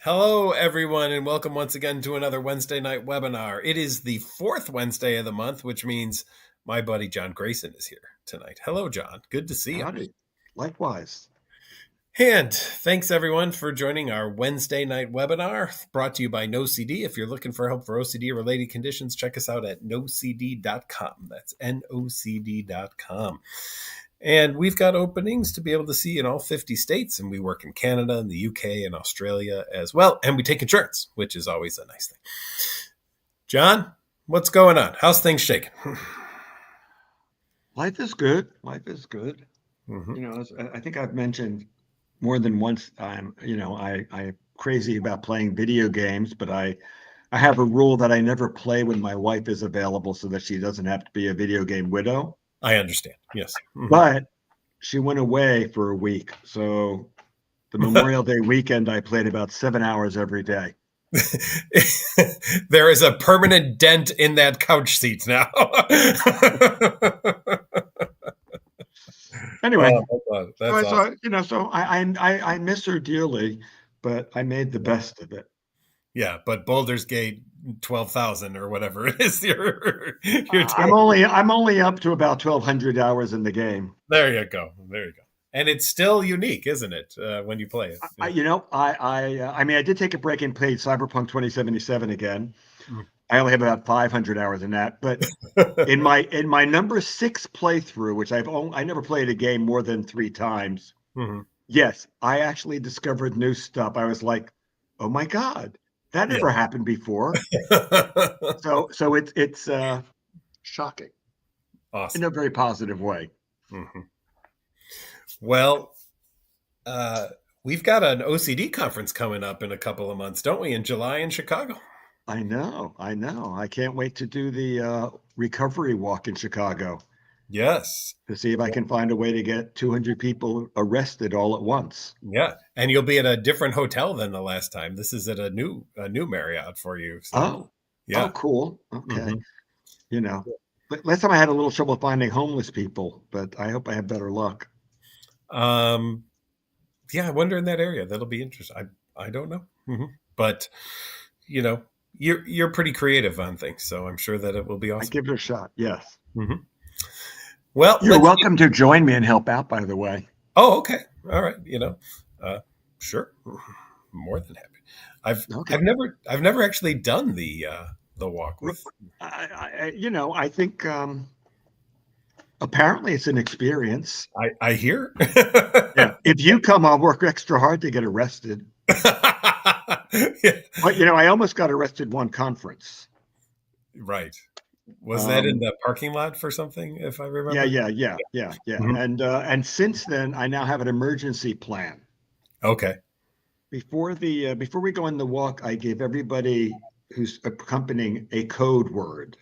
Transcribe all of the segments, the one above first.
Hello, everyone, and welcome once again to another Wednesday night webinar. It is the fourth Wednesday of the month, which means my buddy John Grayson is here tonight. Hello, John. Good to see you. Howdy. Likewise. And thanks, everyone, for joining our Wednesday night webinar brought to you by NoCD. If you're looking for help for OCD-related conditions, check us out at nocd.com. That's nocd.com. And we've got openings to be able to see in all 50 states, and we work in Canada and the UK and Australia as well. And we take insurance, which is always a nice thing. John, what's going on? How's things shaking? Life is good. Life is good. Mm-hmm. I think I've mentioned more than once, I'm crazy about playing video games, but I have a rule that I never play when my wife is available so that she doesn't have to be a video game widow. I understand. Yes. Mm-hmm. But she went away for a week. So the Memorial Day weekend, I played about 7 hours every day. There is a permanent dent in that couch seat now. Anyway, I miss her dearly, but I made the best of it. Yeah, but Baldur's Gate 12,000 or whatever it is. I'm only up to about 1,200 hours in the game. There you go. And it's still unique, isn't it? When you play it. I did take a break and played Cyberpunk 2077 again. I only have about 500 hours in that, but in my number 6 playthrough, which I never played a game more than 3 times. Mm-hmm. Yes, I actually discovered new stuff. I was like, oh my God, that never happened before. so it's shocking. Awesome. In a very positive way. Mm-hmm. Well, we've got an OCD conference coming up in a couple of months, don't we? In July in Chicago. I know. I can't wait to do the recovery walk in Chicago. Yes. To see if I can find a way to get 200 people arrested all at once. Yeah. And you'll be at a different hotel than the last time. This is at a new Marriott for you. So, yeah. Oh, cool. Okay. Mm-hmm. But last time I had a little trouble finding homeless people, but I hope I have better luck. Yeah, I wonder in that area. That'll be interesting. I don't know. Mm-hmm. But, you're pretty creative on things, so I'm sure that it will be awesome. I give it a shot. Yes. Mm-hmm. Well, you're welcome to join me and help out, by the way. Oh, okay. All right. Sure. More than happy. I've never actually done the walk with. I think apparently it's an experience. I hear. Yeah. If you come, I'll work extra hard to get arrested. Yeah. But I almost got arrested one conference. Right. Was that in the parking lot for something, if I remember? Yeah. Mm-hmm. And since then, I now have an emergency plan. Okay. Before we go on the walk, I give everybody who's accompanying a code word.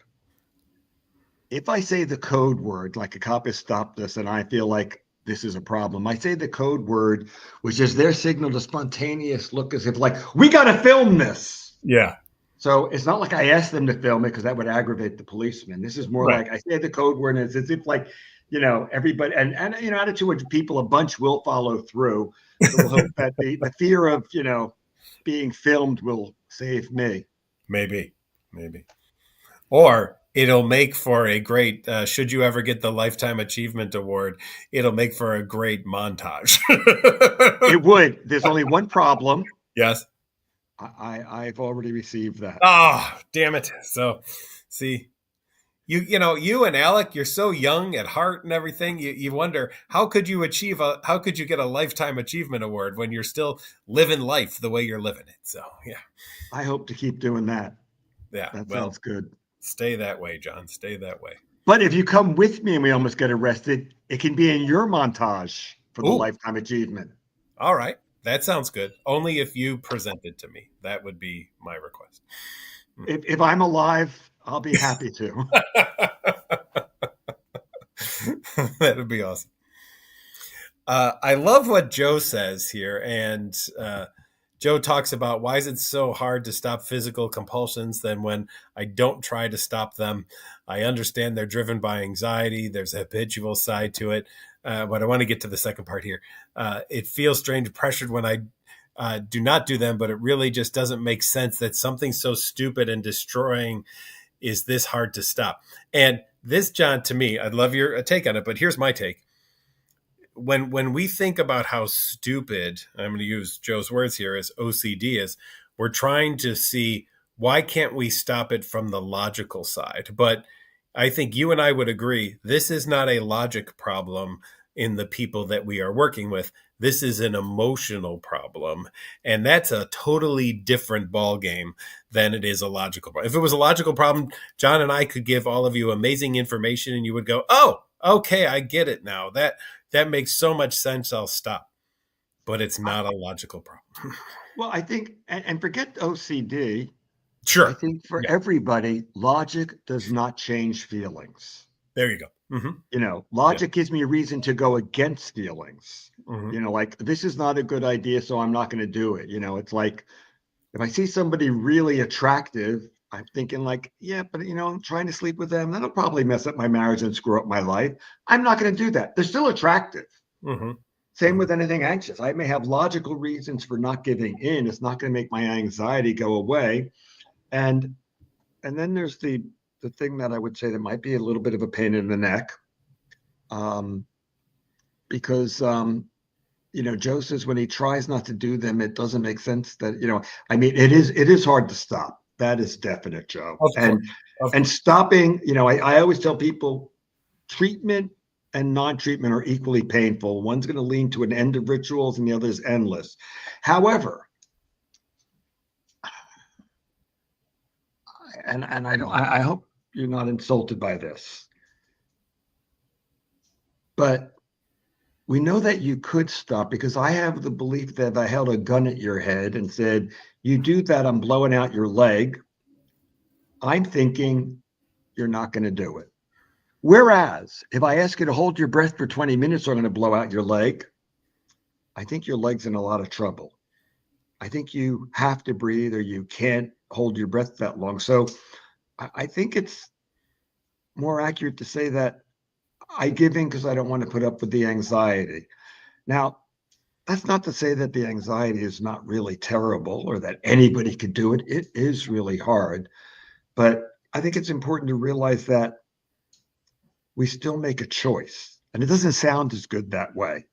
If I say the code word, like a cop has stopped us and I feel like this is a problem, I say the code word, which is their signal to spontaneous look as if like, we got to film this. Yeah. So it's not like I asked them to film it because that would aggravate the policeman. This is more like I say the code word and it's as if like, everybody and out of 200 people, a bunch will follow through. So we'll hope that the fear of, being filmed will save me. Maybe. Or it'll make for a great, should you ever get the Lifetime Achievement Award, it'll make for a great montage. It would. There's only one problem. Yes. I've already received that. Oh, damn it. So, see, you and Alec, you're so young at heart and everything. You wonder, how could you get a Lifetime Achievement Award when you're still living life the way you're living it? So, yeah. I hope to keep doing that. Yeah. That sounds good. Stay that way, John. Stay that way. But if you come with me and we almost get arrested, it can be in your montage for the Lifetime Achievement. All right. That sounds good. Only if you present it to me. That would be my request. If I'm alive, I'll be happy to. That would be awesome. I love what Joe says here. And Joe talks about why is it so hard to stop physical compulsions than when I don't try to stop them. I understand they're driven by anxiety. There's a habitual side to it. But I want to get to the second part here. It feels strange, pressured when I do not do them, but it really just doesn't make sense that something so stupid and destroying is this hard to stop. And this, John, to me, I'd love your take on it, but here's my take. When we think about how stupid, I'm going to use Joe's words here, as OCD is, we're trying to see, why can't we stop it from the logical side? But I think you and I would agree, this is not a logic problem in the people that we are working with. This is an emotional problem. And that's a totally different ballgame than it is a logical problem. If it was a logical problem, John and I could give all of you amazing information and you would go, oh, okay, I get it now. That makes so much sense. I'll stop. But it's not a logical problem. Well, I think, and forget OCD. Sure. I think for Yeah. everybody, logic does not change feelings. There you go. Mm-hmm. Logic gives me a reason to go against feelings. Mm-hmm. Like, this is not a good idea, so I'm not going to do it. It's like, if I see somebody really attractive, I'm thinking like, yeah, but I'm trying to sleep with them. That'll probably mess up my marriage and screw up my life. I'm not going to do that. They're still attractive. Mm-hmm. Same with anything anxious. I may have logical reasons for not giving in. It's not going to make my anxiety go away. And then there's the thing that I would say that might be a little bit of a pain in the neck, because Joe says when he tries not to do them, it doesn't make sense that it is hard to stop. That is definite, Joe. And stopping, I always tell people, treatment and non-treatment are equally painful. One's going to lead to an end of rituals and the other is endless. However, and I hope you're not insulted by this, but we know that you could stop, because I have the belief that if I held a gun at your head and said, you do that, I'm blowing out your leg, I'm thinking you're not going to do it. Whereas if I ask you to hold your breath for 20 minutes, I'm going to blow out your leg, I think your leg's in a lot of trouble. I think you have to breathe, or you can't hold your breath that long. So I think it's more accurate to say that I give in because I don't want to put up with the anxiety. Now, that's not to say that the anxiety is not really terrible or that anybody could do it. It is really hard. But I think it's important to realize that we still make a choice. And it doesn't sound as good that way.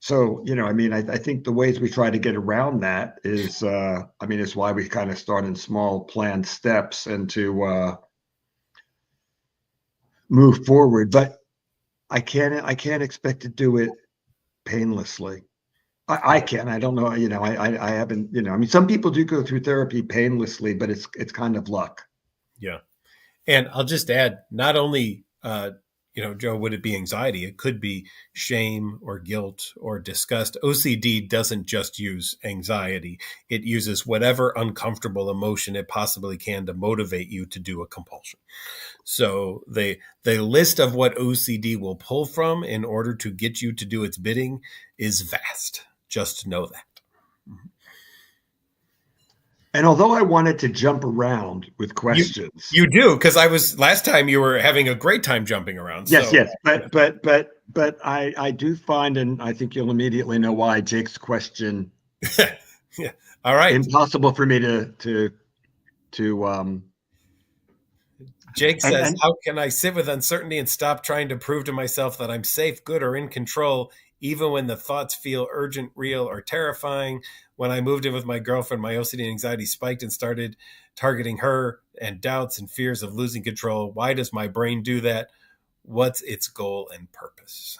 So, I think the ways we try to get around that is, it's why we kind of start in small planned steps and to move forward. But I can't expect to do it painlessly. I can. I don't know. I haven't. Some people do go through therapy painlessly, but it's kind of luck. Yeah, and I'll just add, not only Joe, would it be anxiety? It could be shame or guilt or disgust. OCD doesn't just use anxiety. It uses whatever uncomfortable emotion it possibly can to motivate you to do a compulsion. So the list of what OCD will pull from in order to get you to do its bidding is vast. Just know that. And although I wanted to jump around with questions, you do, because last time you were having a great time jumping around. Yes, so. Yes, but I do find, and I think you'll immediately know why, Jake's question. Yeah. All right. Impossible for me to. Jake says, how can I sit with uncertainty and stop trying to prove to myself that I'm safe, good, or in control, even when the thoughts feel urgent, real, or terrifying? When I moved in with my girlfriend, my OCD and anxiety spiked and started targeting her, and doubts and fears of losing control. Why does my brain do that? What's its goal and purpose?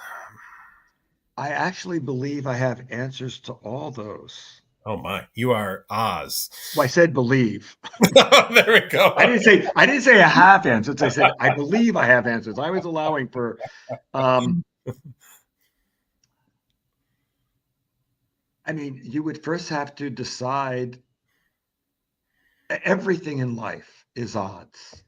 I actually believe I have answers to all those. Oh my, you are Oz. Well, I said believe. There we go. I didn't say I have answers. I said I believe I have answers. I was allowing for you would first have to decide. Everything in life is odds.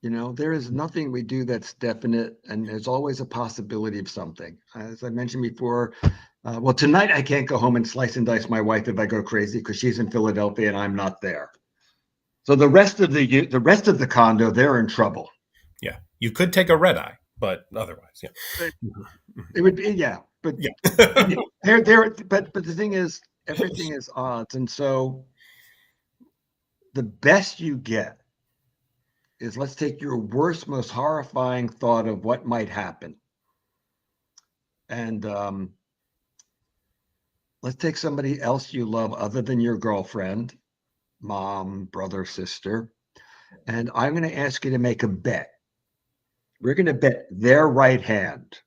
There is nothing we do that's definite, and there's always a possibility of something. As I mentioned before, tonight I can't go home and slice and dice my wife if I go crazy, because she's in Philadelphia and I'm not there. So the rest of the condo, they're in trouble. Yeah, you could take a red eye, but otherwise, yeah, it would be, yeah. But Yeah. but the thing is, everything is odds. And so the best you get is, let's take your worst, most horrifying thought of what might happen. And let's take somebody else you love other than your girlfriend, mom, brother, sister. And I'm going to ask you to make a bet. We're going to bet their right hand,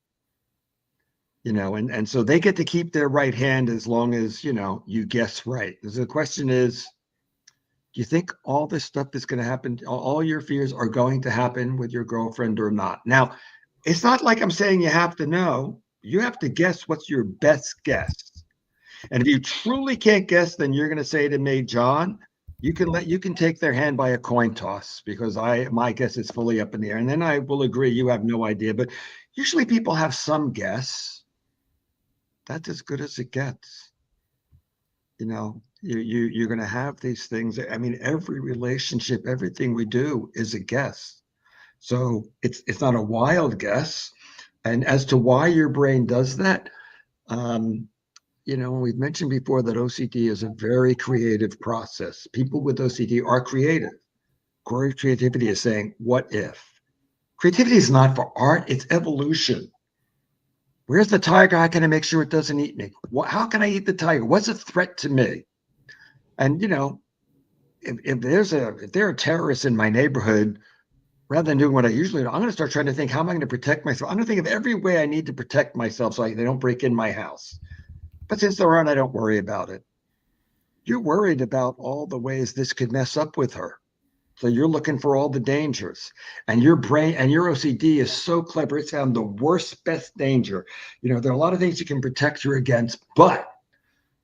and so they get to keep their right hand as long as, you guess right. So the question is, do you think all this stuff is going to happen? All your fears are going to happen with your girlfriend or not? Now, it's not like I'm saying you have to know. You have to guess what's your best guess. And if you truly can't guess, then you're going to say to me, John, you can take their hand by a coin toss, because my guess is fully up in the air. And then I will agree you have no idea. But usually people have some guess. That's as good as it gets. You're going to have these things. I mean, every relationship, everything we do is a guess. So it's not a wild guess. And as to why your brain does that, um, we've mentioned before that OCD is a very creative process. People with OCD are creative. Core creativity is saying, what if? Creativity is not for art, it's evolution. Where's the tiger? How can I make sure it doesn't eat me? How can I eat the tiger? What's a threat to me? And if there are terrorists in my neighborhood, rather than doing what I usually do, I'm going to start trying to think, how am I going to protect myself? I'm going to think of every way I need to protect myself so they don't break in my house. But since there aren't, I don't worry about it. You're worried about all the ways this could mess up with her. So you're looking for all the dangers. And your brain and your OCD is so clever, it's found the worst, best danger. There are a lot of things you can protect her against, but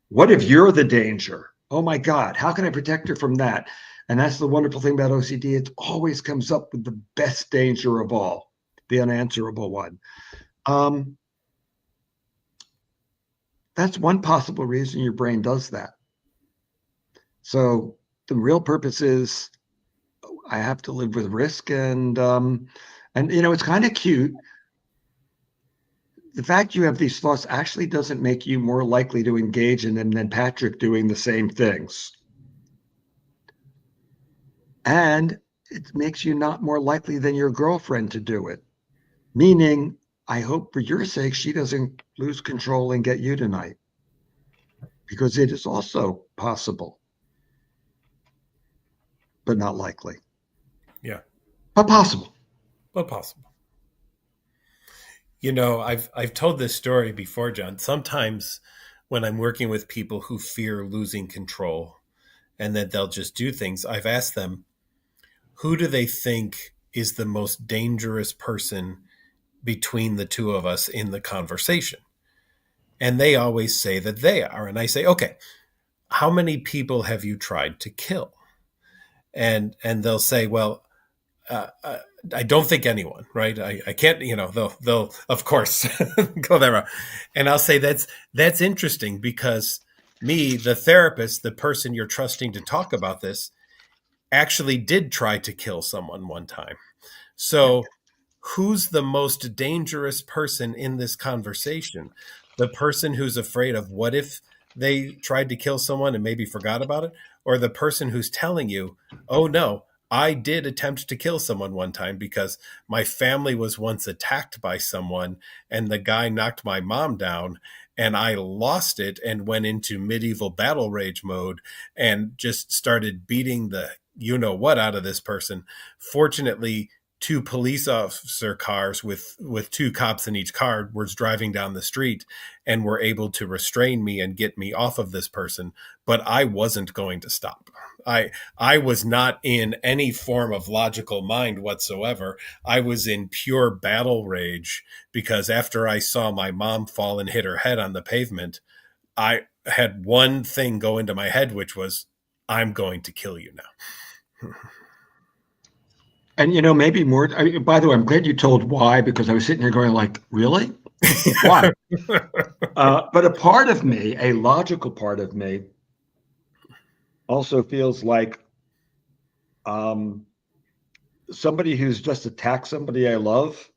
what if you're the danger? Oh my God, how can I protect her from that? And that's the wonderful thing about OCD. It always comes up with the best danger of all, the unanswerable one. Um, that's one possible reason your brain does that. So the real purpose is, I have to live with risk, and it's kind of cute. The fact you have these thoughts actually doesn't make you more likely to engage in them than Patrick doing the same things. And it makes you not more likely than your girlfriend to do it. Meaning, I hope for your sake she doesn't lose control and get you tonight, because it is also possible, but not likely, Yeah, but possible. but possible. I've told this story before, John. Sometimes when I'm working with people who fear losing control and that they'll just do things, I've asked them, who do they think is the most dangerous person between the two of us in the conversation? And they always say that they are. And I say, okay, how many people have you tried to kill? And they'll say, well, uh, I don't think anyone, right? I can't, they'll of course go there. And I'll say that's interesting, because me, the therapist, the person you're trusting to talk about this, actually did try to kill someone one time. Yeah. So who's the most dangerous person in this conversation? The person who's afraid of what if they tried to kill someone and maybe forgot about it? Or the person who's telling you, oh no, I did attempt to kill someone one time because my family was once attacked by someone and the guy knocked my mom down and I lost it and went into medieval battle rage mode and just started beating the you know what out of this person. Fortunately, two police officer cars with two cops in each car was driving down the street and were able to restrain me and get me off of this person, but I wasn't going to stop. I was not in any form of logical mind whatsoever. I was in pure battle rage, because after I saw my mom fall and hit her head on the pavement, I had one thing go into my head, which was, I'm going to kill you now. And maybe more. By the way, I'm glad you told why, because I was sitting here going like, really? Why? But a part of me, a logical part of me, also feels like, um, somebody who's just attacked somebody I love.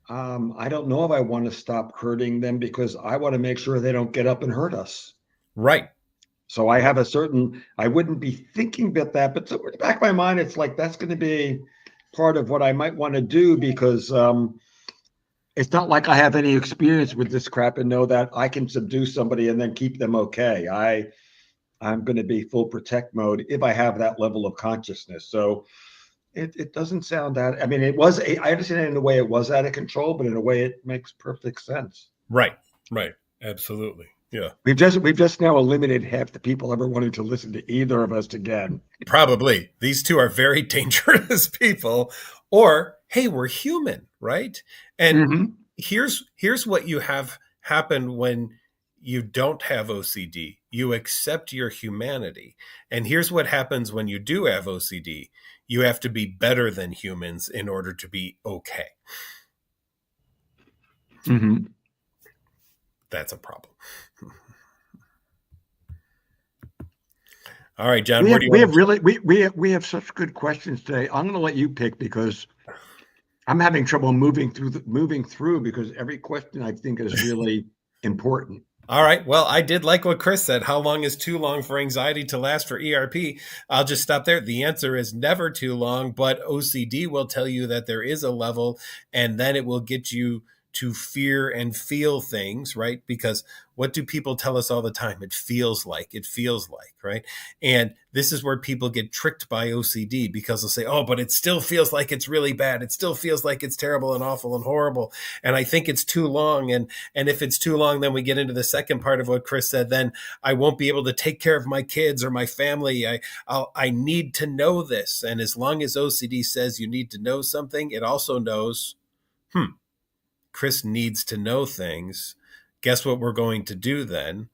I don't know if I want to stop hurting them because I want to make sure they don't get up and hurt us. Right. So I have a certain, I wouldn't be thinking about that, but so in the back of my mind, it's like that's going to be part of what I might want to do because it's not like I have any experience with this crap and know that I can subdue somebody and then keep them okay. I'm going to be full protect mode if I have that level of consciousness. So it doesn't sound that. I mean, I understand it in a way it was out of control, but in a way it makes perfect sense. Right. Right. Absolutely. Yeah. We've just now eliminated half the people ever wanting to listen to either of us again. Probably. These two are very dangerous people. Or, hey, we're human, right? And Mm-hmm. here's what you have happen when you don't have OCD. You accept your humanity. And here's what happens when you do have OCD. You have to be better than humans in order to be okay. Mm-hmm. That's a problem. All right, John, where do you We want have to jump? really we have such good questions today. I'm going to let you pick because I'm having trouble moving through because every question I think is really important. All right. Well, I did like what Chris said. How long is too long for anxiety to last for ERP? I'll just stop there. The answer is never too long, but OCD will tell you that there is a level, and then it will get you to fear and feel things, right? Because what do people tell us all the time? It feels like, right? And this is where people get tricked by OCD because they'll say, oh, but it still feels like it's really bad. It still feels like it's terrible and awful and horrible. And I think it's too long. And if it's too long, then we get into the second part of what Chris said. Then I won't be able to take care of my kids or my family. I need to know this. And as long as OCD says you need to know something, it also knows, Chris needs to know things. Guess what we're going to do then?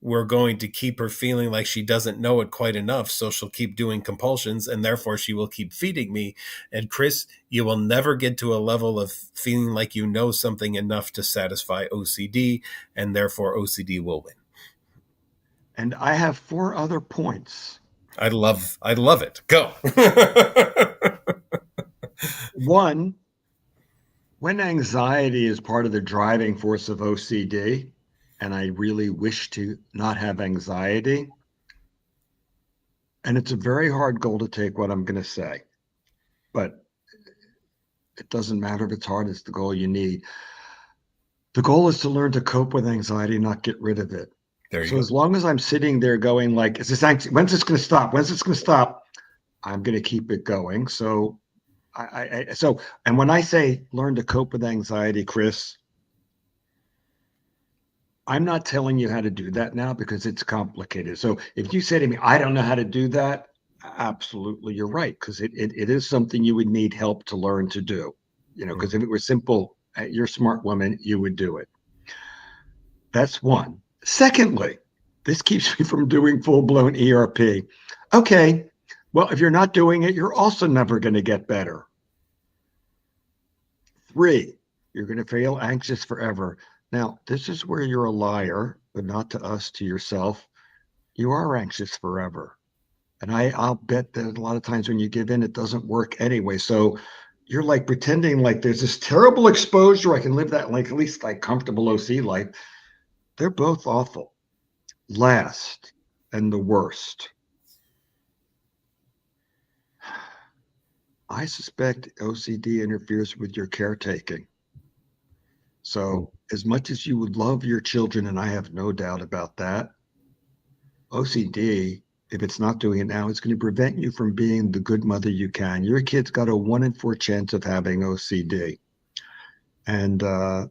We're going to keep her feeling like she doesn't know it quite enough. So she'll keep doing compulsions and therefore she will keep feeding me. And Chris, you will never get to a level of feeling like you know something enough to satisfy OCD, and therefore OCD will win. And I have 4 other points. I love it. Go. One, when anxiety is part of the driving force of OCD, and I really wish to not have anxiety, and it's a very hard goal to take what I'm going to say, but it doesn't matter if it's hard, it's the goal you need. The goal is to learn to cope with anxiety, not get rid of it. There you So go. as long as I'm sitting there going like, is this when's this going to stop? When's this going to stop? I'm going to keep it going. So and when I say learn to cope with anxiety, Chris, I'm not telling you how to do that now because it's complicated. So if you say to me, I don't know how to do that, absolutely, you're right, because it is something you would need help to learn to do. Because if it were simple, you're a smart woman, you would do it. That's one. Secondly, this keeps me from doing full-blown ERP. Okay, well, if you're not doing it, you're also never going to get better. 3, you're going to feel anxious forever. Now, this is where you're a liar, but not to us, to yourself. You are anxious forever. And I'll bet that a lot of times when you give in, it doesn't work anyway. So you're like pretending like there's this terrible exposure. I can live that like at least like comfortable OC life. They're both awful. Last and the worst. I suspect OCD interferes with your caretaking. So as much as you would love your children, and I have no doubt about that, OCD, if it's not doing it now, it's going to prevent you from being the good mother you can. Your kid's got a 1 in 4 chance of having OCD. And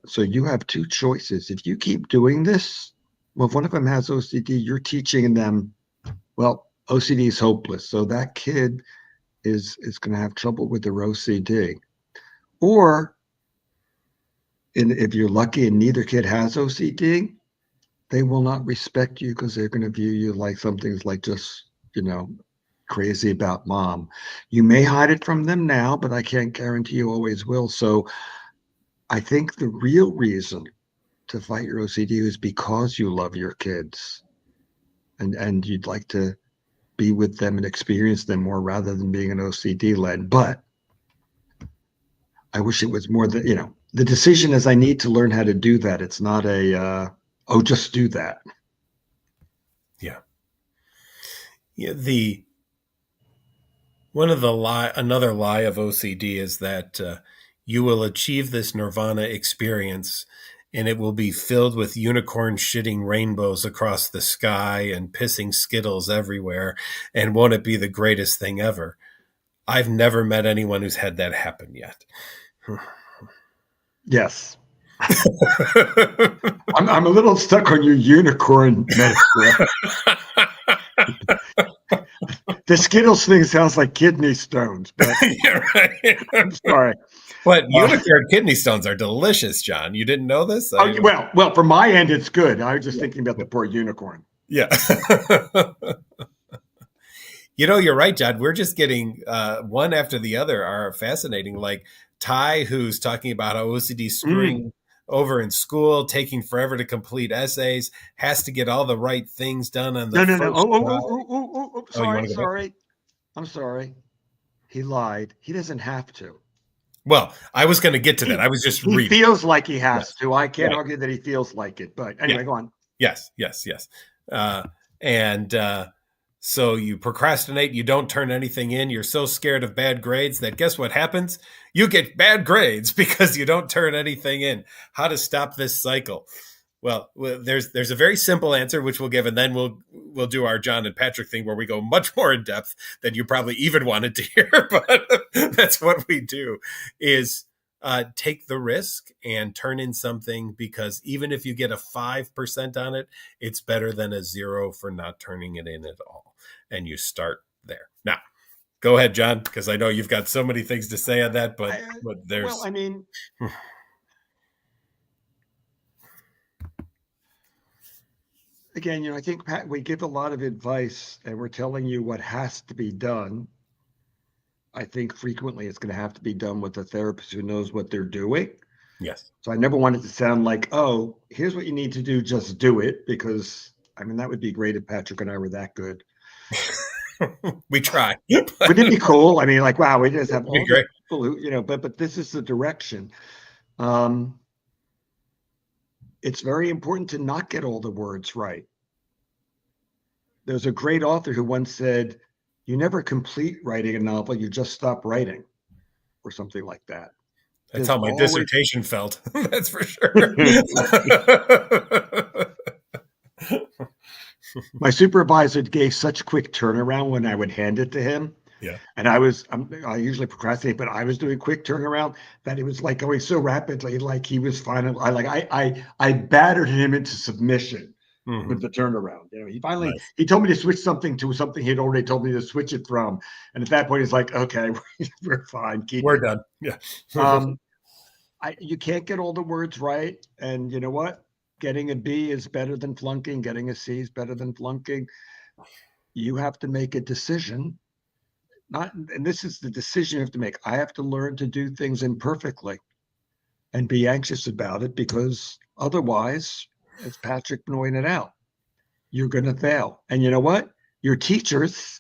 so you have 2 choices. If you keep doing this, well, if one of them has OCD, you're teaching them, well, OCD is hopeless. So that kid is going to have trouble with their OCD. Or if you're lucky and neither kid has OCD, they will not respect you because they're going to view you like something's like just, crazy about mom. You may hide it from them now, but I can't guarantee you always will. So I think the real reason to fight your OCD is because you love your kids and you'd like to be with them and experience them more rather than being an OCD led. But I wish it was more than, The decision is I need to learn how to do that. It's not oh, just do that. Yeah. Yeah. Another lie of OCD is that you will achieve this nirvana experience and it will be filled with unicorns shitting rainbows across the sky and pissing Skittles everywhere. And won't it be the greatest thing ever? I've never met anyone who's had that happen yet. Yes. I'm a little stuck on your unicorn metaphor. The Skittles thing sounds like kidney stones, but Yeah, right. I'm sorry. But Uh, unicorn kidney stones are delicious, John. You didn't know this? well, from my end, it's good. I was just Yeah. thinking about the poor unicorn. Yeah. You're right, John. We're just getting one after the other are fascinating. Like Ty, who's talking about how OCD Mm. screwing over in school, taking forever to complete essays, has to get all the right things done on the No, no, no. first try. Oh, you want Sorry, to go back? sorry. I'm sorry. He lied. He doesn't have to. Well, I was going to get to that. He I was just he reading. feels like he has Yes. to. I can't Right. argue that he feels like it. But Yeah. anyway, go on. Yes. Yes. Yes. And so you procrastinate. You don't turn anything in. You're so scared of bad grades that guess what happens? You get bad grades because you don't turn anything in. How to stop this cycle? Well, there's a very simple answer which we'll give, and then we'll do our John and Patrick thing where we go much more in depth than you probably even wanted to hear. But that's what we do: is take the risk and turn in something, because even if you get a 5% on it, it's better than a 0 for not turning it in at all. And you start there. Now, go ahead, John, because I know you've got so many things to say on that, but Well, there's I mean, again, I think Pat, we give a lot of advice and we're telling you what has to be done. I think frequently it's going to have to be done with a therapist who knows what they're doing. yes. So I never want it to sound like, oh, here's what you need to do, just do it. Because I mean, that would be great if Patrick and I were that good. We try. Wouldn't it be cool? I mean, like, wow, we just have It'd be all these great. people who, but this is the direction. Um, it's very important to not get all the words right. There's a great author who once said, you never complete writing a novel, you just stop writing, or something like that. That's There's how my always dissertation felt. That's for sure. my supervisor gave such quick turnaround when I would hand it to him. Yeah. And I usually procrastinate, but I was doing quick turnaround that it was like going so rapidly, like he was finally, I battered him into submission with Hmm. the turnaround. Nice. He told me to switch something to something he'd already told me to switch it from. And at that point, he's like, okay, we're fine, keep We're it. done. Yeah. Um, you can't get all the words right. And you know what? Getting a B is better than flunking. Getting a C is better than flunking. You have to make a decision. Not, and this is the decision you have to make. I have to learn to do things imperfectly and be anxious about it, because otherwise, as Patrick pointed out, you're going to fail. And you know what? Your teachers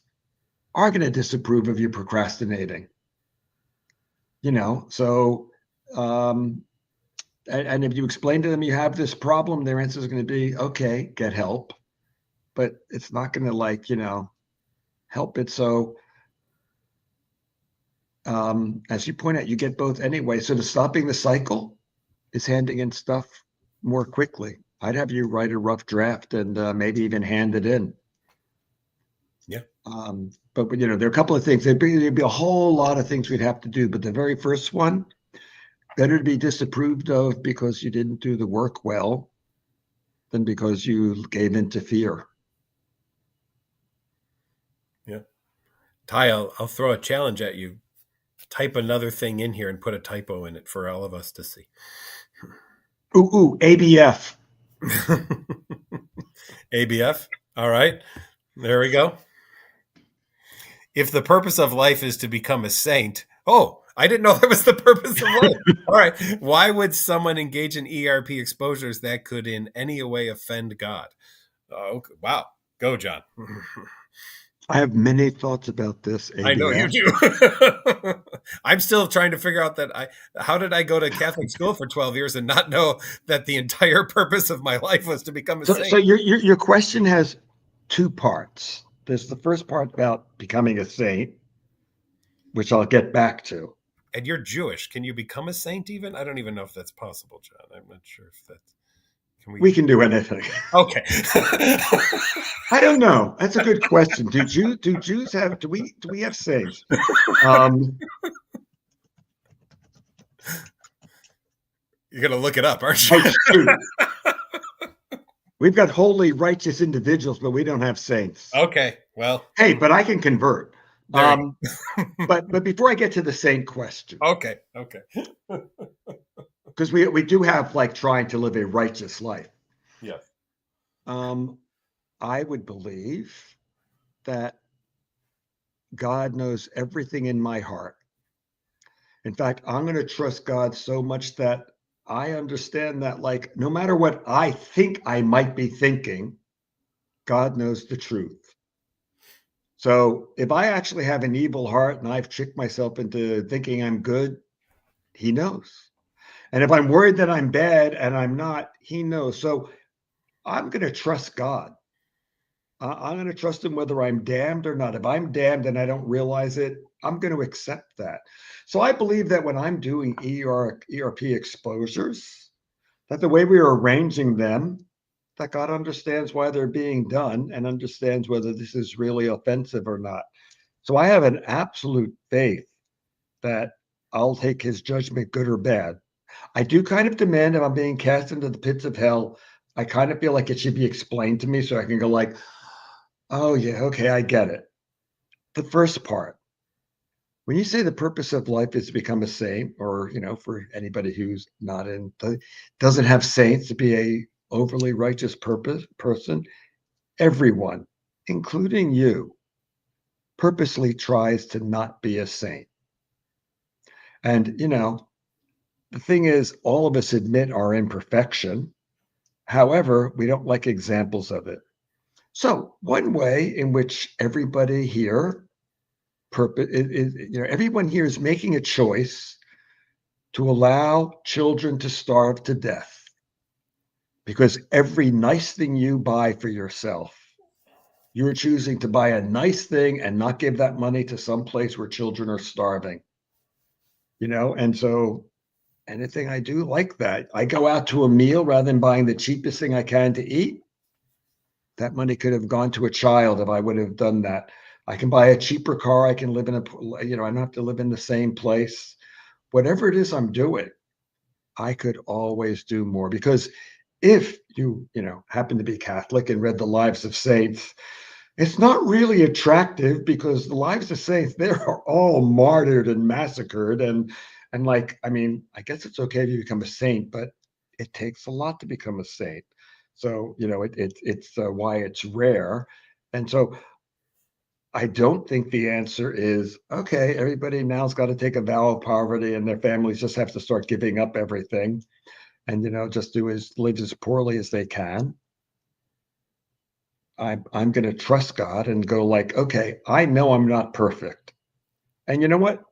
are going to disapprove of you procrastinating. So um, and if you explain to them you have this problem, their answer is going to be, okay, get help. But it's not going to help it. So as you point out, you get both anyway. So the stopping the cycle is handing in stuff more quickly. I'd have you write a rough draft and maybe even hand it in. Yeah. But there are a couple of things. There'd be a whole lot of things we'd have to do. But the very first one, better to be disapproved of because you didn't do the work well than because you gave in to fear. Yeah. Ty, I'll throw a challenge at you. Type another thing in here and put a typo in it for all of us to see. Ooh, ABF. ABF. All right. There we go. If the purpose of life is to become a saint, oh, I didn't know that was the purpose of life. All right. Why would someone engage in ERP exposures that could in any way offend God? Oh, wow. Go, John. I have many thoughts about this, I know you ABF. do. I'm still trying to figure out how did I go to Catholic school for 12 years and not know that the entire purpose of my life was to become a So saint? your question has two parts. There's the first part about becoming a saint, which I'll get back to. And you're Jewish. Can you become a saint even? I don't even know if that's possible, John. I'm not sure if that's can we We can do anything. Okay. I don't know. That's a good question. Do Jews have do we have saints? Um, You're gonna look it up, aren't oh you? shoot. We've got holy, righteous individuals, but we don't have saints. Okay. Well, Hey, but I can convert. there you go. But before I get to the saint question, Okay. Okay. because we do have like trying to live a righteous life. Yes. Um, I would believe that God knows everything in my heart. In fact, I'm going to trust God so much that I understand that, like, no matter what I think I might be thinking, God knows the truth. So if I actually have an evil heart and I've tricked myself into thinking I'm good, He knows. And if I'm worried that I'm bad and I'm not, He knows. So I'm going to trust God. I'm going to trust Him whether I'm damned or not. If I'm damned and I don't realize it, I'm going to accept that. So I believe that when I'm doing ERP exposures, that the way we are arranging them, that God understands why they're being done and understands whether this is really offensive or not. So I have an absolute faith that I'll take His judgment, good or bad. I do kind of demand if I'm being cast into the pits of hell, I kind of feel like it should be explained to me so I can go like, oh yeah, okay, I get it. The first part, when you say the purpose of life is to become a saint, or for anybody who's not doesn't have saints to be a overly righteous person, everyone, including you, purposely tries to not be a saint. And the thing is, all of us admit our imperfection. However, we don't like examples of it. So one way in which everybody here everyone here is making a choice to allow children to starve to death, because every nice thing you buy for yourself, you're choosing to buy a nice thing and not give that money to some place where children are starving. And so anything I do like that, I go out to a meal rather than buying the cheapest thing I can to eat. That money could have gone to a child if I would have done that. I can buy a cheaper car. I can live in I don't have to live in the same place. Whatever it is I'm doing, I could always do more, because if you happen to be Catholic and read the lives of saints, it's not really attractive, because the lives of saints, they are all martyred and massacred. And like, I mean, I guess it's okay if you become a saint, but it takes a lot to become a saint. So, it's why it's rare. And so I don't think the answer is, okay, everybody now's got to take a vow of poverty and their families just have to start giving up everything and, just live as poorly as they can. I'm going to trust God and go like, okay, I know I'm not perfect. And you know what?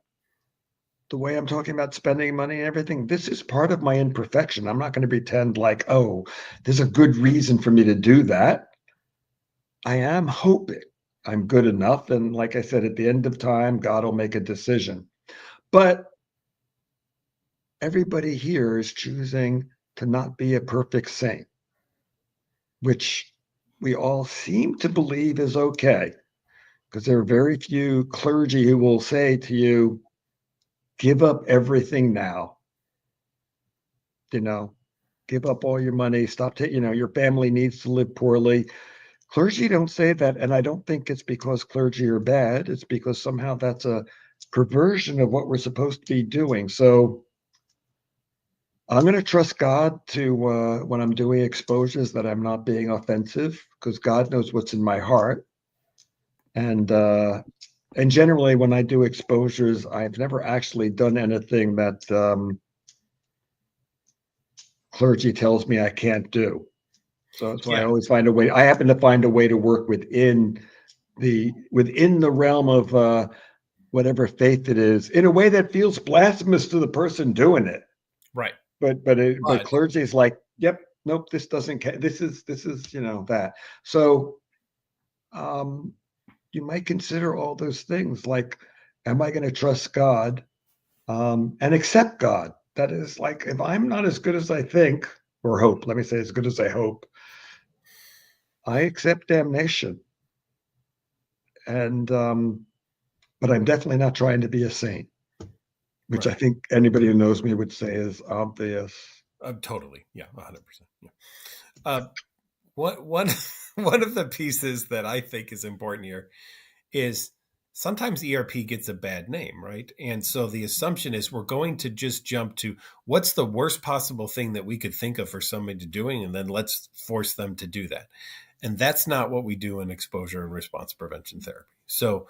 The way I'm talking about spending money and everything, this is part of my imperfection. I'm not going to pretend like, oh, there's a good reason for me to do that. I am hoping I'm good enough. And like I said, at the end of time, God will make a decision. But everybody here is choosing to not be a perfect saint, which we all seem to believe is okay. Because there are very few clergy who will say to you, give up everything now, give up all your money, stop taking, your family needs to live poorly. Clergy don't say that. And I don't think it's because clergy are bad. It's because somehow that's a perversion of what we're supposed to be doing. So I'm going to trust God to, when I'm doing exposures, that I'm not being offensive, because God knows what's in my heart. And generally, when I do exposures, I've never actually done anything that clergy tells me I can't do. So I Yeah. always find a way. I happen to find a way to work within within the realm of whatever faith it is, in a way that feels blasphemous to the person doing it. Right. But clergy is like, yep, nope, this doesn't. This is that. So you might consider all those things like, am I going to trust God and accept God? That is like, if I'm not as good as I think or hope, let me say as good as I hope, I accept damnation. And but I'm definitely not trying to be a saint, which Right. I think anybody who knows me would say is obvious. Totally. Yeah. 100%. Yeah. One one of the pieces that I think is important here is sometimes ERP gets a bad name, right? And so the assumption is we're going to just jump to what's the worst possible thing that we could think of for somebody to doing, and then let's force them to do that. And that's not what we do in exposure and response prevention therapy. So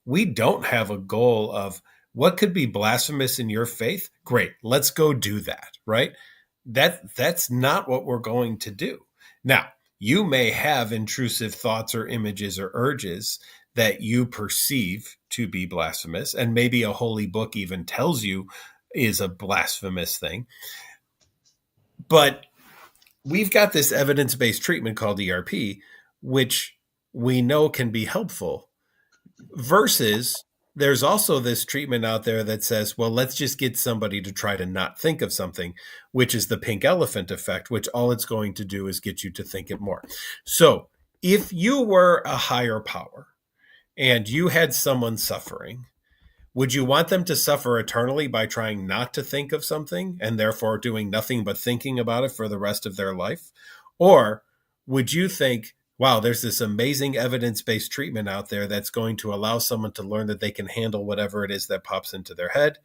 we don't have a goal of what could be blasphemous in your faith. Great, let's go do that, right? That's not what we're going to do. Now, you may have intrusive thoughts or images or urges that you perceive to be blasphemous, and maybe a holy book even tells you is a blasphemous thing. But we've got this evidence-based treatment called ERP, which we know can be helpful, versus there's also this treatment out there that says, well, let's just get somebody to try to not think of something, which is the pink elephant effect, which all it's going to do is get you to think it more. So if you were a higher power and you had someone suffering, would you want them to suffer eternally by trying not to think of something and therefore doing nothing but thinking about it for the rest of their life? Or would you think, wow, there's this amazing evidence-based treatment out there that's going to allow someone to learn that they can handle whatever it is that pops into their head?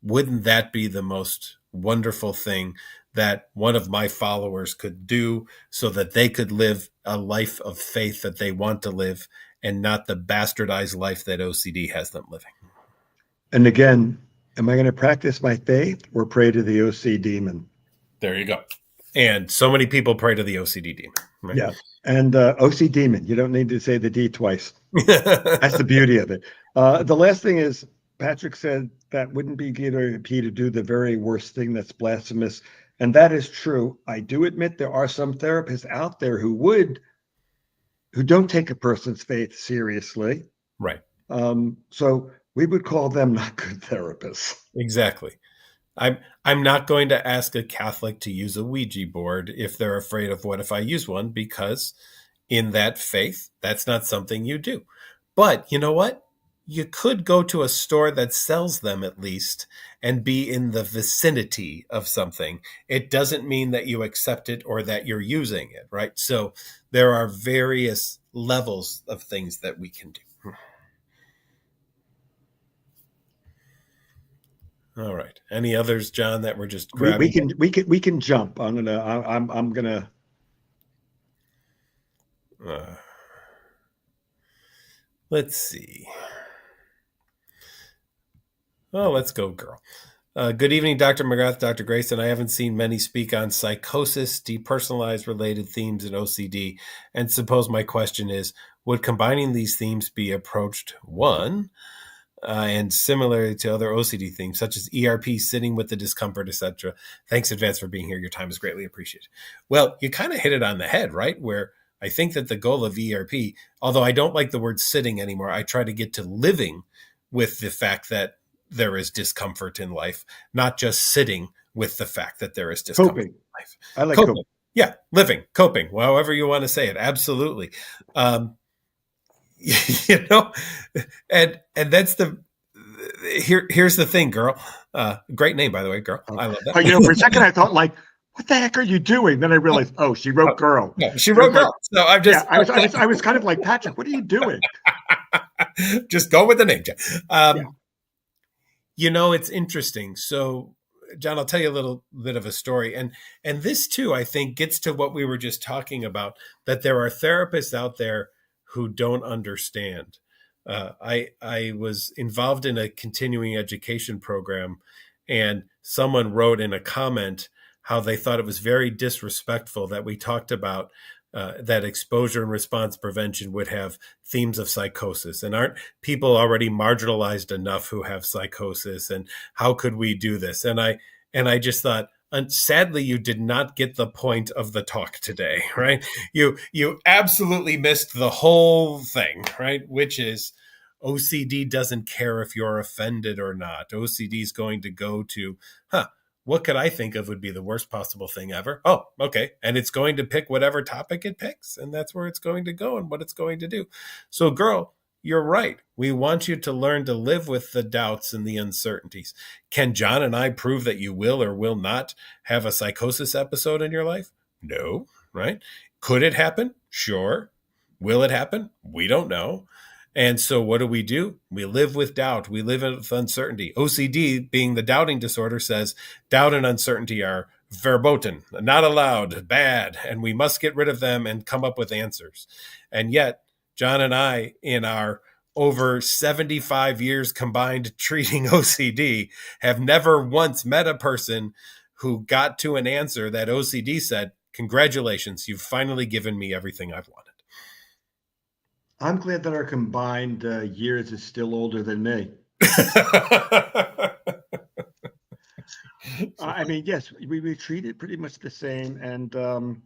Wouldn't that be the most wonderful thing that one of my followers could do so that they could live a life of faith that they want to live and not the bastardized life that OCD has them living? And again, am I going to practice my faith or pray to the OC demon? There you go. And so many people pray to the OCD demon. Right? Yeah. And OC demon, you don't need to say the D twice. That's the beauty of it. The last thing is, Patrick said that wouldn't be GRP to do the very worst thing that's blasphemous. And that is true. I do admit there are some therapists out there who don't take a person's faith seriously. Right. So we would call them not good therapists. Exactly. I'm not going to ask a Catholic to use a Ouija board if they're afraid of what if I use one, because in that faith, that's not something you do. But you know what? You could go to a store that sells them at least and be in the vicinity of something. It doesn't mean that you accept it or that you're using it, right? So there are various levels of things that we can do. All right. Any others, John, that we're just grabbing? We can jump. I'm gonna. Let's see. Oh, let's go, girl. Good evening, Dr. McGrath, Dr. Grayson. I haven't seen many speak on psychosis, depersonalized related themes in OCD. And suppose my question is, would combining these themes be approached one, and similarly to other OCD themes, such as ERP, sitting with the discomfort, etc.? Thanks in advance for being here. Your time is greatly appreciated. Well, you kind of hit it on the head, right? Where I think that the goal of ERP, although I don't like the word sitting anymore, I try to get to living with the fact that there is discomfort in life, not just sitting with the fact that there is discomfort Coping. in life. I like coping. Yeah, living, coping, however you want to say it. Absolutely. You know, and that's here's the thing, girl. Great name, by the way, girl. I love that. For a second I thought, like, what the heck are you doing? Then I realized, oh, she wrote girl. No, she wrote girl. So I'm just, I was kind of like, Patrick, what are you doing? Just go with the name, John. You know, it's interesting. So, John, I'll tell you a little bit of a story. And this, too, I think gets to what we were just talking about, that there are therapists out there who don't understand. I was involved in a continuing education program, and someone wrote in a comment how they thought it was very disrespectful that we talked about that exposure and response prevention would have themes of psychosis. And aren't people already marginalized enough who have psychosis? And how could we do this? And I just thought, sadly, you did not get the point of the talk today, right? You absolutely missed the whole thing, right? Which is OCD doesn't care if you're offended or not. OCD is going to go to, what could I think of would be the worst possible thing ever? Oh, okay. And it's going to pick whatever topic it picks, and that's where it's going to go and what it's going to do. So, girl, you're right. We want you to learn to live with the doubts and the uncertainties. Can John and I prove that you will or will not have a psychosis episode in your life? No, right? Could it happen? Sure. Will it happen? We don't know. And so what do? We live with doubt. We live with uncertainty. OCD, being the doubting disorder, says doubt and uncertainty are verboten, not allowed, bad, and we must get rid of them and come up with answers. And yet, John and I, in our over 75 years combined treating OCD, have never once met a person who got to an answer that OCD said, congratulations, you've finally given me everything I've wanted. I'm glad that our combined years is still older than me. I mean, yes, we treat it pretty much the same. And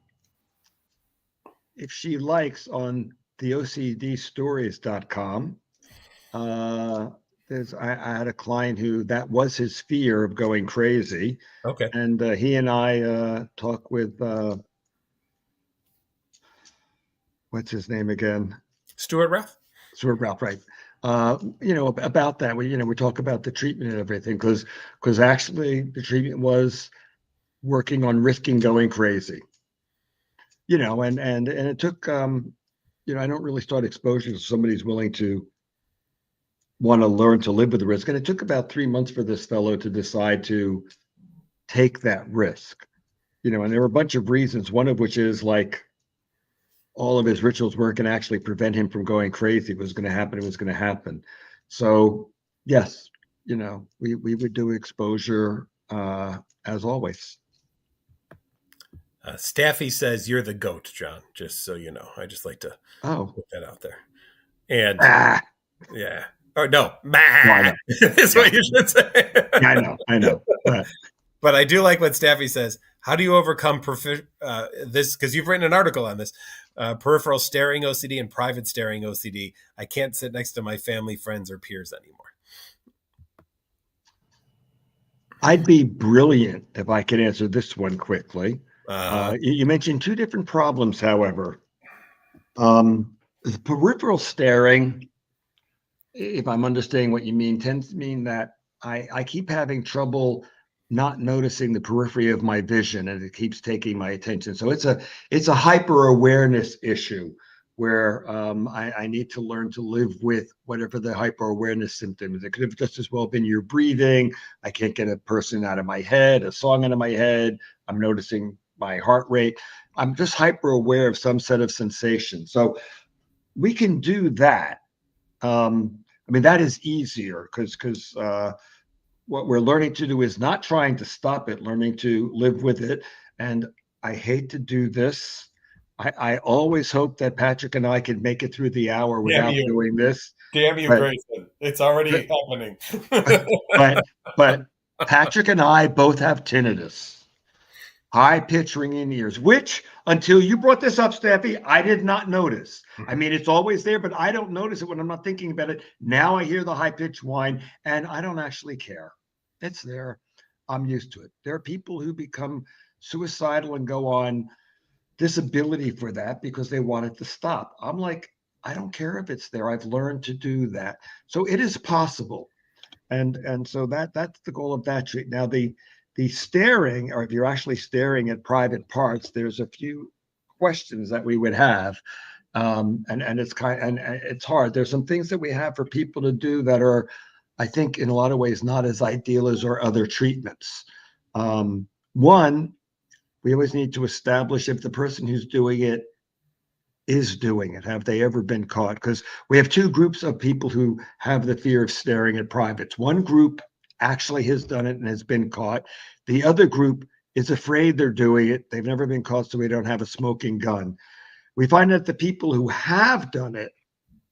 if she likes, on the OCDstories.com, I had a client who that was his fear of going crazy. Okay. And he and I talk with, what's his name again? Stuart Ralph, right. About that. We talk about the treatment and everything, because actually the treatment was working on risking going crazy. And it took, I don't really start exposure to somebody who's willing to want to learn to live with the risk. And it took about 3 months for this fellow to decide to take that risk. And there were a bunch of reasons, one of which is like all of his rituals weren't going to actually prevent him from going crazy. It was going to happen. It was going to happen. So yes, we would do exposure as always. Staffy says you're the goat, John, just so you know. I just like to put that out there. And yeah. Oh, no. Is what you should say. Yeah, I know. But I do like what Staffy says. How do you overcome this? Because you've written an article on this. Peripheral staring OCD and private staring OCD. I can't sit next to my family, friends, or peers anymore. I'd be brilliant if I could answer this one quickly. You mentioned two different problems, however. The peripheral staring, if I'm understanding what you mean, tends to mean that I keep having trouble not noticing the periphery of my vision, and it keeps taking my attention. So it's a hyper awareness issue where I need to learn to live with whatever the hyper awareness symptoms. It could have just as well been your breathing. I can't get a person out of my head, a song out of my head. I'm noticing my heart rate. I'm just hyper aware of some set of sensations. So we can do that. That is easier because what we're learning to do is not trying to stop it, learning to live with it. And I hate to do this. I always hope that Patrick and I can make it through the hour without doing this. Damn you, Grayson. It's already happening. but Patrick and I both have tinnitus, high-pitched ringing ears, which, until you brought this up, Staffy, I did not notice. I mean, it's always there, but I don't notice it when I'm not thinking about it. Now I hear the high-pitched whine, and I don't actually care. It's there. I'm used to it. There are people who become suicidal and go on disability for that because they want it to stop. I'm like, I don't care if it's there. I've learned to do that. So it is possible. And so that's the goal of that treatment. Now, the staring, or if you're actually staring at private parts, there's a few questions that we would have. And it's hard. There's some things that we have for people to do that are, I think, in a lot of ways, not as ideal as our other treatments. One, we always need to establish if the person who's doing it is doing it. Have they ever been caught? Because we have two groups of people who have the fear of staring at privates. One group actually has done it and has been caught. The other group is afraid they're doing it. They've never been caught, so we don't have a smoking gun. We find that the people who have done it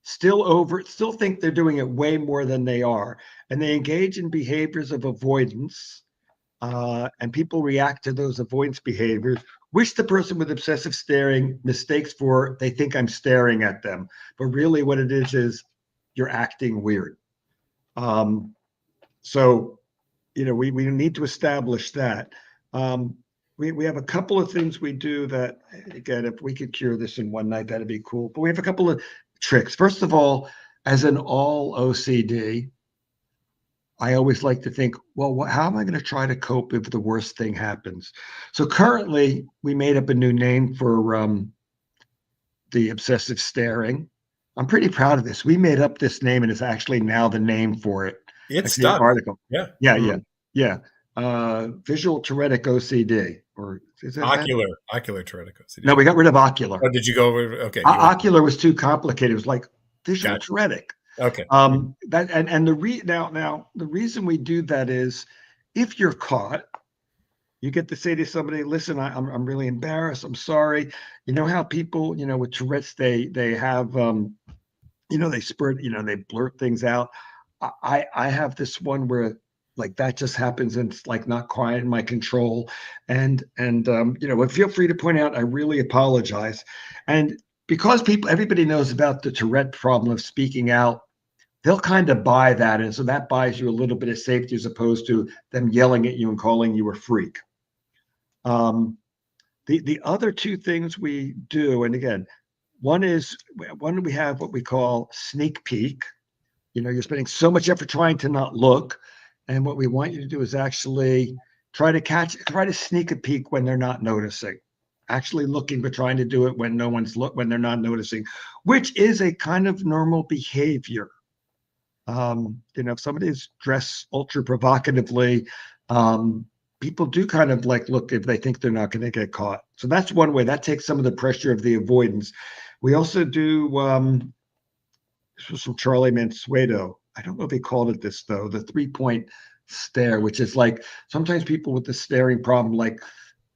still think they're doing it way more than they are, and they engage in behaviors of avoidance, and people react to those avoidance behaviors, which the person with obsessive staring mistakes for they think I'm staring at them, but really what it is you're acting weird. So we need to establish that. We have a couple of things we do that, again, if we could cure this in one night, that'd be cool. But we have a couple of tricks. First of all, as an all OCD, I always like to think, well, how am I going to try to cope if the worst thing happens? So currently, we made up a new name for the obsessive staring. I'm pretty proud of this. We made up this name, and it's actually now the name for it. I It's see an stuck. article. Yeah. Yeah, yeah, Mhm. yeah. Visual Tourettic OCD, or is it that? Ocular Tourette OCD. No, we got rid of ocular. Oh, did you go over? Okay, you went. Ocular was too complicated. It was like visual Gotcha. Tourettic. Okay. That and now the reason we do that is if you're caught, you get to say to somebody, "Listen, I'm really embarrassed. I'm sorry." You know how people, with Tourette's, they have they spurt, they blurt things out. I have this one where like that just happens and it's like not quite in my control. And feel free to point out, I really apologize. And because everybody knows about the Tourette problem of speaking out, they'll kind of buy that. And so that buys you a little bit of safety as opposed to them yelling at you and calling you a freak. Um, the other two things we do, and again, one we have what we call sneak peek. You're spending so much effort trying to not look, and what we want you to do is actually try to sneak a peek when they're not noticing. Actually looking, but trying to do it when when they're not noticing, which is a kind of normal behavior. If somebody's dressed ultra provocatively, people do kind of like look if they think they're not going to get caught. So that's one way. That takes some of the pressure of the avoidance. We also do this was from Charlie Mansueto. I don't know if he called it this though, the 3-point stare, which is like sometimes people with the staring problem, like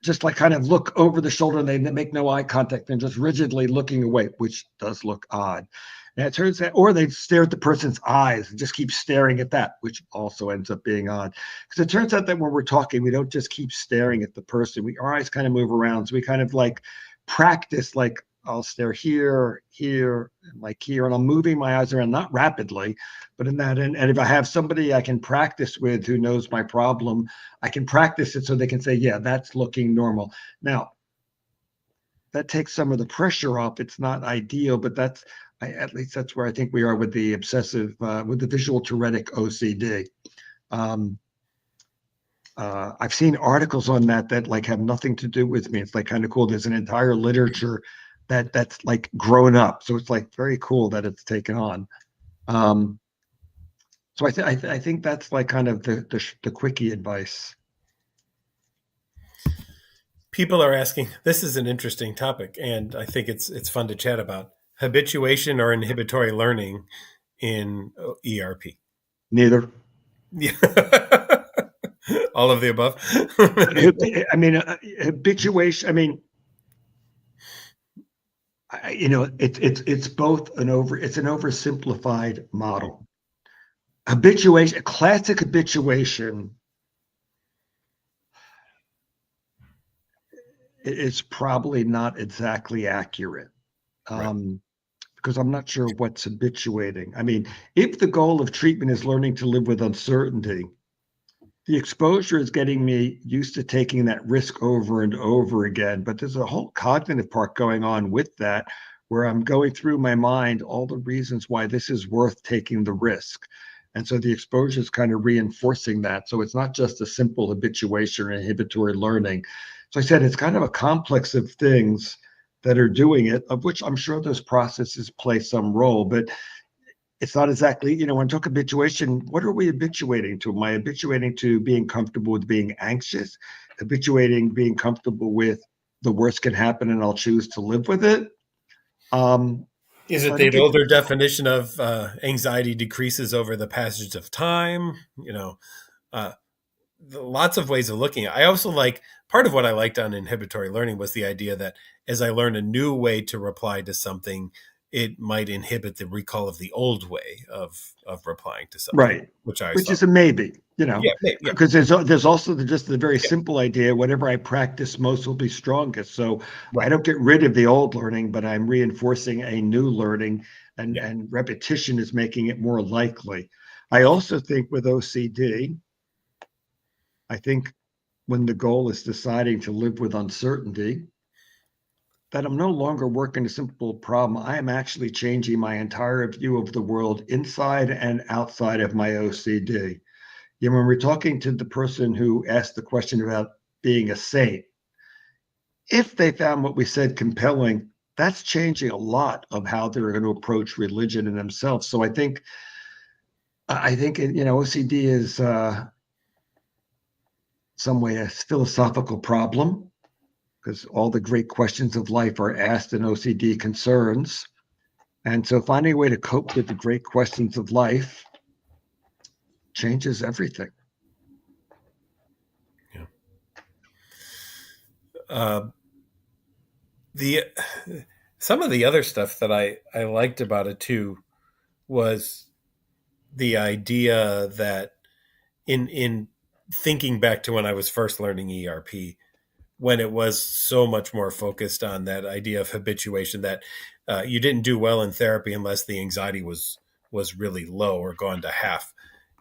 just like kind of look over the shoulder and they make no eye contact and just rigidly looking away, which does look odd. And it turns out, or they stare at the person's eyes and just keep staring at that, which also ends up being odd. Because it turns out that when we're talking, we don't just keep staring at the person. Our eyes kind of move around. So we kind of like practice, like I'll stare here, here, and like here, and I'm moving my eyes around, not rapidly, but in that. And if I have somebody I can practice with who knows my problem, I can practice it so they can say, yeah, that's looking normal. Now, that takes some of the pressure off. It's not ideal, but at least that's where I think we are with the with the visual Tourettic OCD. I've seen articles on that like have nothing to do with me. It's like kind of cool. There's an entire literature that's like grown up. So it's like very cool that it's taken on. So I think that's like kind of the quickie advice. People are asking. This is an interesting topic, and I think it's fun to chat about habituation or inhibitory learning in ERP. Neither. Yeah. All of the above. I mean, habituation. I mean, it's both it's an oversimplified model. Habituation, classic habituation is probably not exactly accurate. Right. Because I'm not sure what's habituating. I mean, if the goal of treatment is learning to live with uncertainty, the exposure is getting me used to taking that risk over and over again. But there's a whole cognitive part going on with that, where I'm going through my mind all the reasons why this is worth taking the risk. And so the exposure is kind of reinforcing that. So it's not just a simple habituation or inhibitory learning. So I said it's kind of a complex of things that are doing it, of which I'm sure those processes play some role. But it's not exactly, when I talk habituation, what are we habituating to? Am I habituating to being comfortable with being anxious? Habituating being comfortable with the worst can happen and I'll choose to live with it? Is So it I don't the think older definition of anxiety decreases over the passage of time? Uh, lots of ways of looking at it. I also like part of what I liked on inhibitory learning was the idea that as I learn a new way to reply to something, it might inhibit the recall of the old way of replying to something, Right. which I always Which thought, is a maybe, yeah, yeah, because there's also just the very yeah, simple idea, whatever I practice most will be strongest. So I right, don't get rid of the old learning, but I'm reinforcing a new learning, yeah, and repetition is making it more likely. I also think with OCD, I think when the goal is deciding to live with uncertainty, that I'm no longer working a simple problem. I am actually changing my entire view of the world inside and outside of my OCD. When we're talking to the person who asked the question about being a saint, if they found what we said compelling, that's changing a lot of how they're going to approach religion and themselves. So I think OCD is some way a philosophical problem, because all the great questions of life are asked in OCD concerns. And so finding a way to cope with the great questions of life changes everything. yeah. The some of the other stuff that I liked about it too was the idea that in thinking back to when I was first learning ERP, when it was so much more focused on that idea of habituation, that you didn't do well in therapy unless the anxiety was really low or gone to half.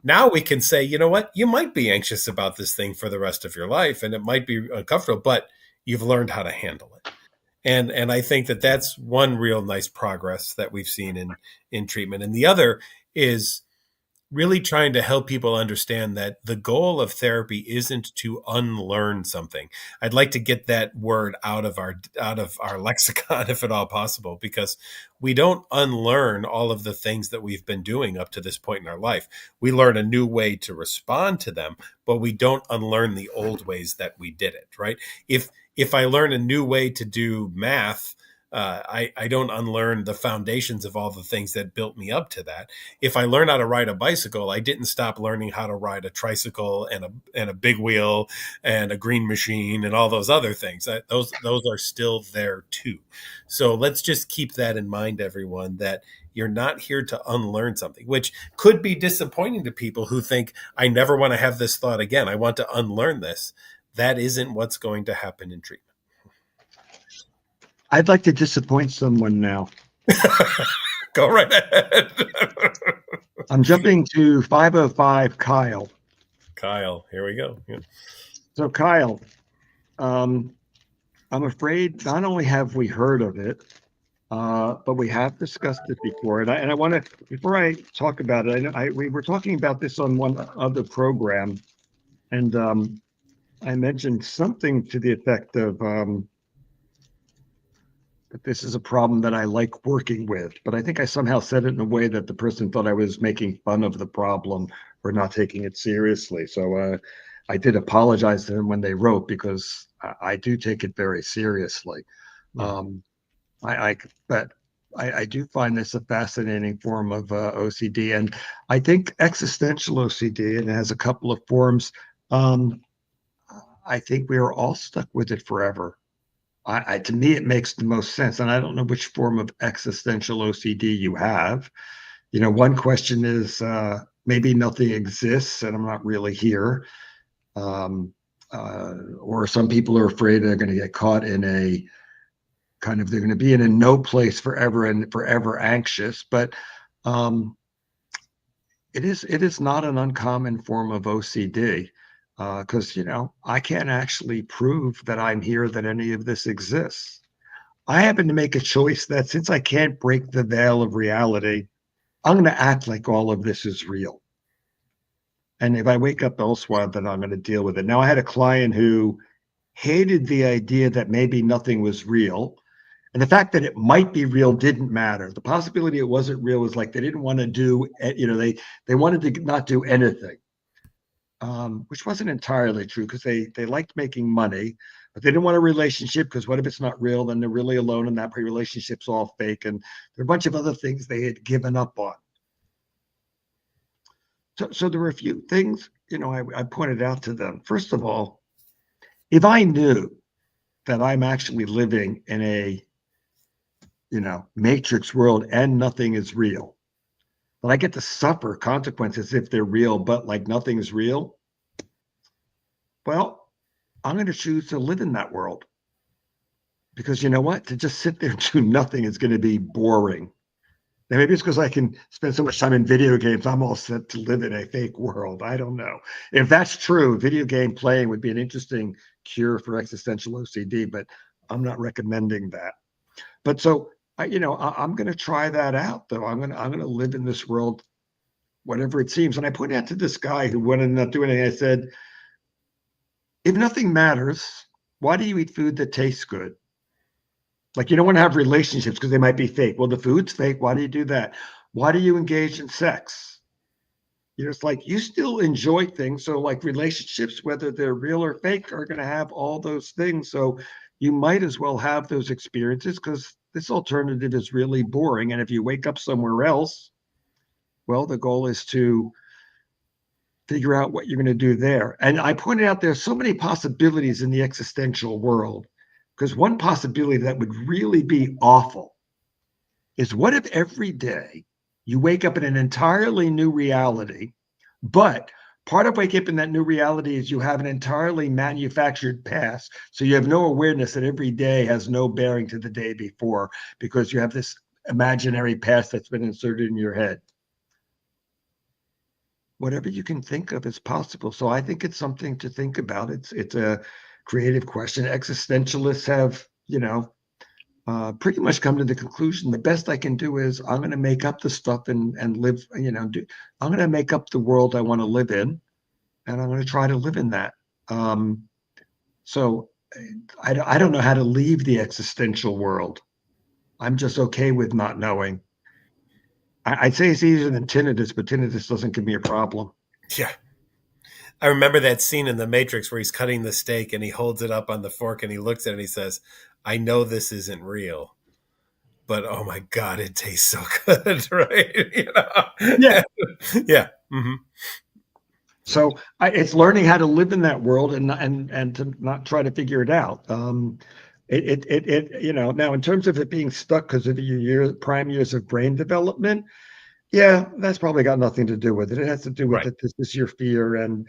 Now we can say, you know what, you might be anxious about this thing for the rest of your life, and it might be uncomfortable, but you've learned how to handle it. And I think that that's one real nice progress that we've seen in treatment. And the other is really trying to help people understand that the goal of therapy isn't to unlearn something. I'd like to get that word out of our lexicon if at all possible, because we don't unlearn all of the things that we've been doing up to this point in our life. We learn a new way to respond to them, but we don't unlearn the old ways that we did it, right? If I learn a new way to do math, I don't unlearn the foundations of all the things that built me up to that. If I learn how to ride a bicycle, I didn't stop learning how to ride a tricycle and a big wheel and a green machine and all those other things. Those are still there too. So let's just keep that in mind, everyone, that you're not here to unlearn something, which could be disappointing to people who think, I never want to have this thought again. I want to unlearn this. That isn't what's going to happen in treatment. I'd like to disappoint someone now. Go right ahead. I'm jumping to 505 Kyle. Kyle, here we go. Yeah. So, Kyle, um, I'm afraid not only have we heard of it, but we have discussed it before. And I want to, before I talk about it, we were talking about this on one other program, and I mentioned something to the effect of that this is a problem that I like working with. But I think I somehow said it in a way that the person thought I was making fun of the problem or not taking it seriously. So I did apologize to them when they wrote, because I do take it very seriously. Mhm. Um, I but I do find this a fascinating form of OCD, and I think existential OCD, and it has a couple of forms. Um, I think we are all stuck with it forever. To me, it makes the most sense, and I don't know which form of existential OCD you have. One question is maybe nothing exists, and I'm not really here. Or some people are afraid they're going to get caught in a they're going to be in a no place forever and forever anxious. But um, it is not an uncommon form of OCD, because I can't actually prove that I'm here, that any of this exists. I happen to make a choice that, since I can't break the veil of reality, I'm going to act like all of this is real. And if I wake up elsewhere, then I'm going to deal with it. Now, I had a client who hated the idea that maybe nothing was real. And the fact that it might be real didn't matter. The possibility it wasn't real was like they didn't want to do, they wanted to not do anything, which wasn't entirely true, because they liked making money, but they didn't want a relationship, because what if it's not real? Then they're really alone, and that relationship's all fake. And there are a bunch of other things they had given up on. So there were a few things I pointed out to them, first of all, if I knew that I'm actually living in a, matrix world and nothing is real, but I get to suffer consequences if they're real, but like nothing's real, well, I'm going to choose to live in that world because you know what? To just sit there and do nothing is going to be boring. Now, maybe it's because I can spend so much time in video games, I'm all set to live in a fake world. I don't know. If that's true, video game playing would be an interesting cure for existential OCD, but I'm not recommending that. But so I'm going to try that out, though. I'm going to live in this world, whatever it seems. And I pointed out to this guy who wanted to not do anything. I said, if nothing matters, why do you eat food that tastes good? Like you don't want to have relationships because they might be fake. Well, the food's fake. Why do you do that? Why do you engage in sex? It's like you still enjoy things. So, like relationships, whether they're real or fake, are going to have all those things. So, you might as well have those experiences because this alternative is really boring. And if you wake up somewhere else, well, the goal is to figure out what you're going to do there. And I pointed out there's so many possibilities in the existential world because one possibility that would really be awful is what if every day you wake up in an entirely new reality, but part of waking up in that new reality is you have an entirely manufactured past. So you have no awareness that every day has no bearing to the day before because you have this imaginary past that's been inserted in your head. Whatever you can think of is possible. So I think it's something to think about. It's a creative question. Existentialists have, pretty much come to the conclusion the best I can do is I'm going to make up the stuff and live, I'm going to make up the world I want to live in, and I'm going to try to live in that. So I don't know how to leave the existential world. I'm just okay with not knowing. I'd say it's easier than tinnitus, but tinnitus doesn't give me a problem. Yeah. I remember that scene in The Matrix where he's cutting the steak and he holds it up on the fork and he looks at it and he says, I know this isn't real, but oh my God, it tastes so good, right? Yeah. Yeah. Mm-hmm. So it's learning how to live in that world and to not try to figure it out. Now in terms of it being stuck because of your prime years of brain development, yeah, that's probably got nothing to do with it. It has to do with Right. that this is your fear and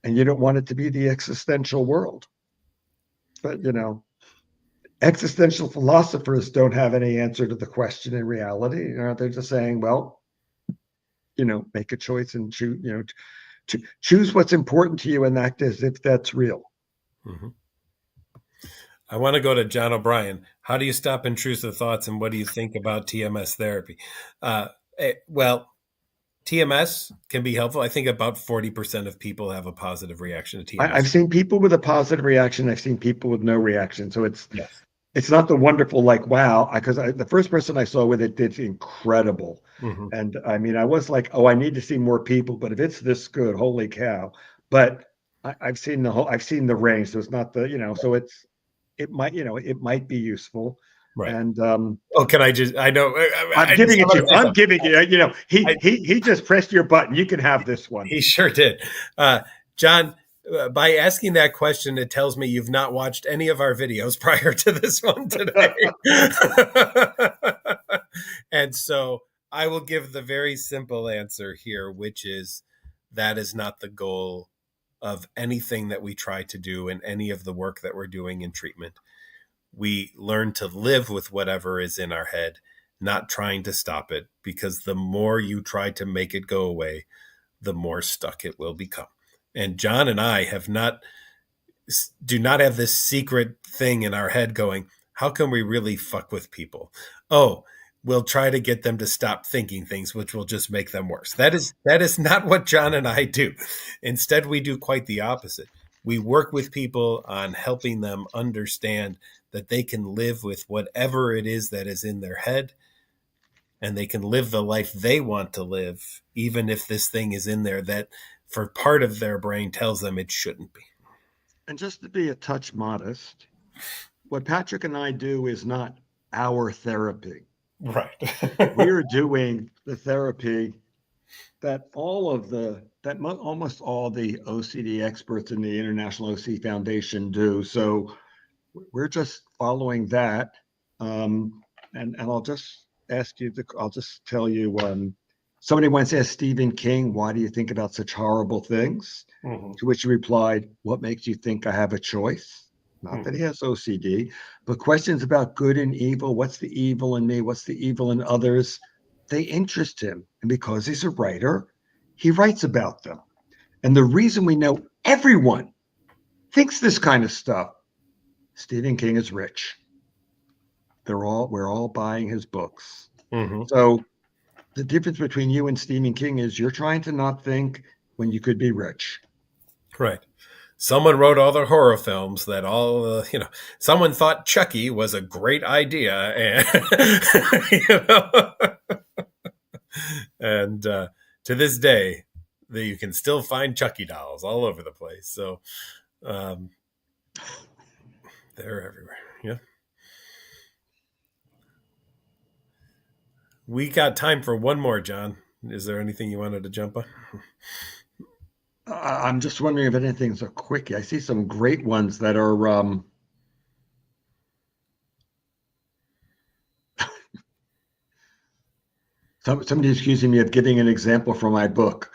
you don't want it to be the existential world. But existential philosophers don't have any answer to the question in reality. They're just saying, well, make a choice and choose, to choose what's important to you and act as if that's real. Mm-hmm. I want to go to John O'Brien. How do you stop intrusive thoughts and what do you think about TMS therapy? Well, TMS can be helpful. I think about 40% of people have a positive reaction to TMS. I've seen people with a positive reaction. I've seen people with no reaction. So Yes. it's not the wonderful like wow because the first person I saw with it did incredible, Mm-hmm. and I mean I was like, oh, I need to see more people, but if it's this good, holy cow! But I've seen I've seen the range, so it's not the so it might be useful, Right. and Oh, can I just, I know, I'm I just giving it to want you. to say I'm something. giving you. I, He just pressed your button. You can have this one. he sure did. John, by asking that question, it tells me you've not watched any of our videos prior to this one today. And so I will give the very simple answer here, which is that is not the goal of anything that we try to do in any of the work that we're doing in treatment. We learn to live with whatever is in our head, not trying to stop it, because the more you try to make it go away, the more stuck it will become. And John and I do not have this secret thing in our head going, how can we really fuck with people? Oh, we'll try to get them to stop thinking things, which will just make them worse. That is not what John and I do. Instead, we do quite the opposite. We work with people on helping them understand that they can live with whatever it is that is in their head and they can live the life they want to live, even if this thing is in there that for part of their brain tells them it shouldn't be. And just to be a touch modest, what Patrick and I do is not our therapy. Right. We're doing the therapy that almost all the OCD experts in the International OCD Foundation do. So we're just following that. And I'll just I'll just tell you, somebody once asked Stephen King, why do you think about such horrible things? Mhm. To which he replied, what makes you think I have a choice? Not that he has OCD, but questions about good and evil. What's the evil in me? What's the evil in others? They interest him. And because he's a writer, he writes about them. And the reason we know everyone thinks this kind of stuff, Stephen King is rich. We're all buying his books. Mhm. So the difference between you and Stephen King is you're trying to not think when you could be rich. Right. Someone wrote all the horror films that someone thought Chucky was a great idea, and and to this day, you can still find Chucky dolls all over the place. So um, they're everywhere. Yeah. We got time for one more, John. Is there anything you wanted to jump on? I'm just wondering if anything's a quickie. I see some great ones that are somebody's accusing me of giving an example from my book.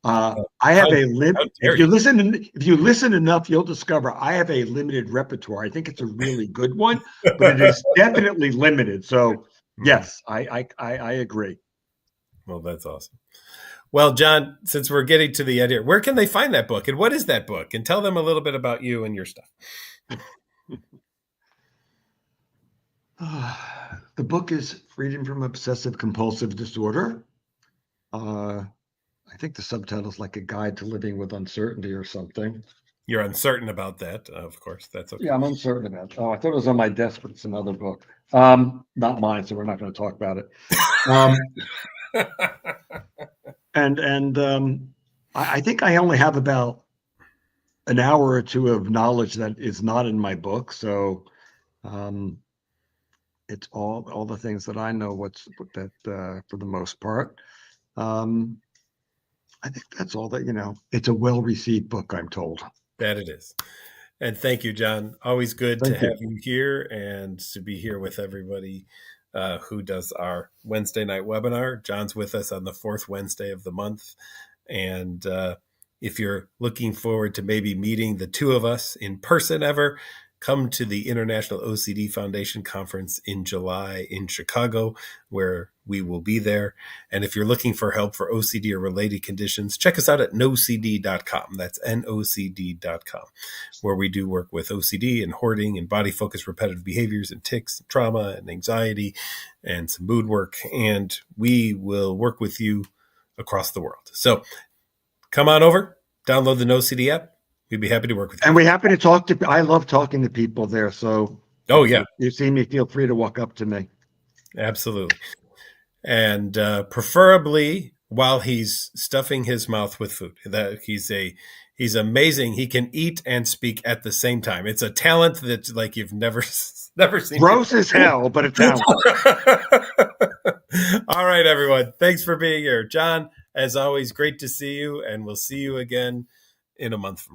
I have a How limit. dare you? If you listen enough, you'll discover I have a limited repertoire. I think it's a really good one, but it is definitely limited. So yes, I agree. Well, that's awesome. Well, John, since we're getting to the end here, where can they find that book, and what is that book? And tell them a little bit about you and your stuff. The book is Freedom from Obsessive Compulsive Disorder. I think the subtitle is like a guide to living with uncertainty or something. You're uncertain about that, of course. That's okay. Yeah, I'm uncertain about it. Oh, I thought it was on my desk, but it's another book. Not mine, so we're not going to talk about it. And I think I only have about an hour or two of knowledge that is not in my book. So it's all the things that I know. For the most part. I think that's all that. It's a well-received book, I'm told. That it is. And thank you, John. Always good to Thank you. have you here and to be here with everybody who does our Wednesday night webinar. John's with us on the fourth Wednesday of the month. And if you're looking forward to maybe meeting the two of us in person ever, come to the International OCD Foundation Conference in July in Chicago, where we will be there. And if you're looking for help for OCD or related conditions, check us out at nocd.com. That's nocd.com, where we do work with OCD and hoarding and body-focused repetitive behaviors and tics, and trauma and anxiety and some mood work. And we will work with you across the world. So come on over, download the NoCD app. We'd be happy to work with you. And we happen to talk to. I love talking to people there. So, oh yeah, you see me, feel free to walk up to me. Absolutely, and preferably while he's stuffing his mouth with food. That he's amazing. He can eat and speak at the same time. It's a talent that like you've never seen. Gross as hell, but a talent. All right, everyone. Thanks for being here, John. As always, great to see you, and we'll see you again in a month from now.